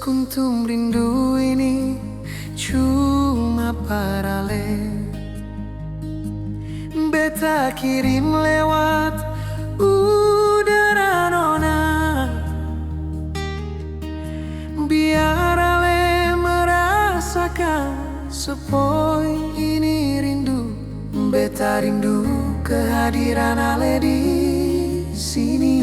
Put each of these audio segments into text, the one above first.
Sekuntum rindu ini cuma paralel beta kirim lewat udara nona, biar ale merasakan sepoi ini rindu. Beta rindu kehadiran ale di sini.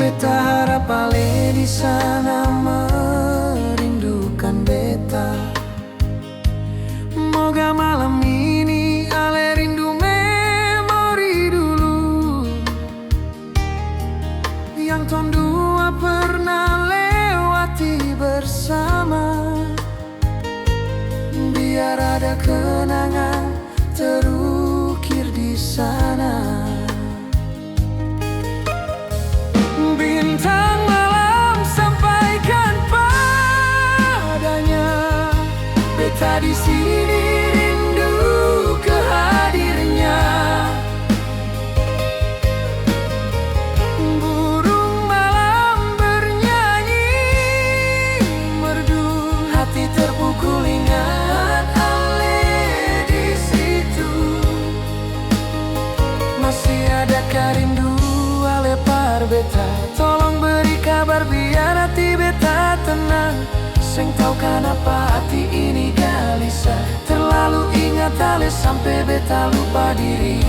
Beta harap ale di sana merindukan beta. Moga malam ini ale rindu memori dulu yang ton dua pernah lewati bersama. Biar ada kenangan terukir di sana. Bintang malam sampaikan padanya, beta di sini rindu kehadirnya. Burung malam bernyanyi merdu, hati terpukul ingat ale di situ. Masih adakah rindu ale par beta? Tolong beri kabar biar hati beta tenang. Seng tau kenapa hati ini gelisah, terlalu ingat ale sampai beta lupa diri.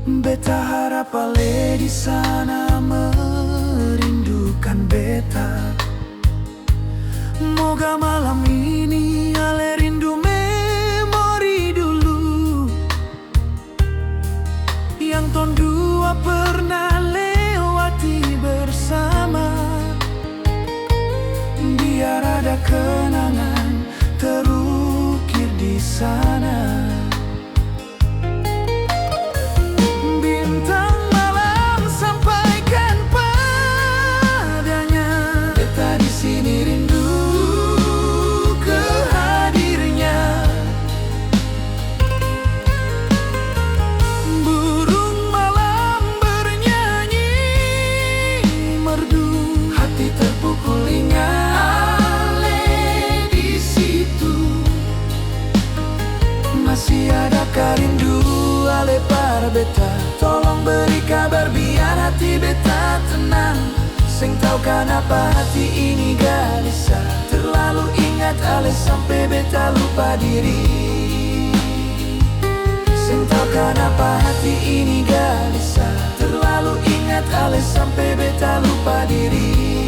Beta harap ale di sana merindukan beta. Moga malam ini ale rindu memori dulu yang ton dua pernah lewati bersama. Biar ada kenangan terukir di sana. Masih adakah rindu ale par beta? Tolong beri kabar biar hati beta tenang. Seng tau kenapa hati ini gelisah, terlalu ingat ale sampai beta lupa diri. Seng tau kenapa hati ini gelisah, terlalu ingat ale sampai beta lupa diri.